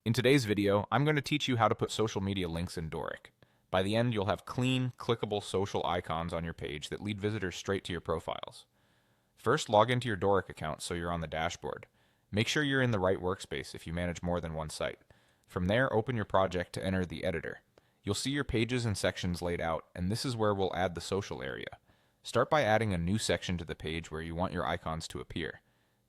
In today's video, I'm going to teach you how to put social media links in Dorik. By the end, you'll have clean, clickable social icons on your page that lead visitors straight to your profiles. First, log into your Dorik account so you're on the dashboard. Make sure you're in the right workspace if you manage more than one site. From there, open your project to enter the editor. You'll see your pages and sections laid out, and this is where we'll add the social area. Start by adding a new section to the page where you want your icons to appear.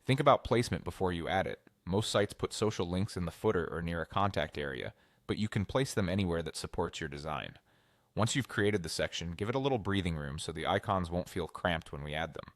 Think about placement before you add it. Most sites put social links in the footer or near a contact area, but you can place them anywhere that supports your design. Once you've created the section, give it a little breathing room so the icons won't feel cramped when we add them.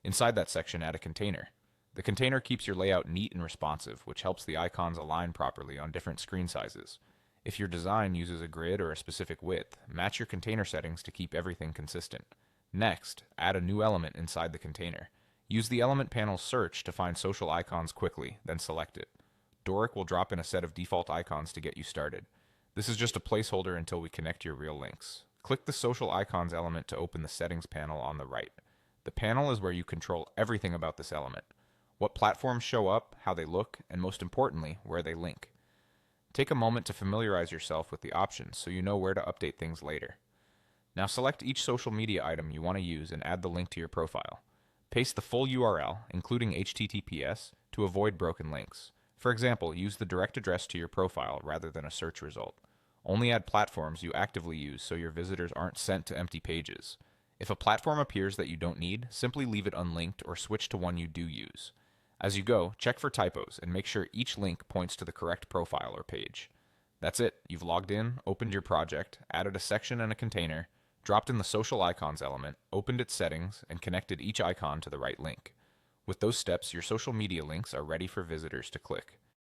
Inside that section, add a container. The container keeps your layout neat and responsive, which helps the icons align properly on different screen sizes. If your design uses a grid or a specific width, match your container settings to keep everything consistent. Next, add a new element inside the container. Use the element panel's search to find social icons quickly, then select it. Dorik will drop in a set of default icons to get you started. This is just a placeholder until we connect your real links. Click the social icons element to open the settings panel on the right. The panel is where you control everything about this element. What platforms show up, how they look, and most importantly, where they link. Take a moment to familiarize yourself with the options so you know where to update things later. Now select each social media item you want to use and add the link to your profile. Paste the full URL, including HTTPS, to avoid broken links. For example, use the direct address to your profile rather than a search result. Only add platforms you actively use so your visitors aren't sent to empty pages. If a platform appears that you don't need, simply leave it unlinked or switch to one you do use. As you go, check for typos and make sure each link points to the correct profile or page. That's it. You've logged in, opened your project, added a section and a container, dropped in the social icons element, opened its settings, and connected each icon to the right link. With those steps, your social media links are ready for visitors to click.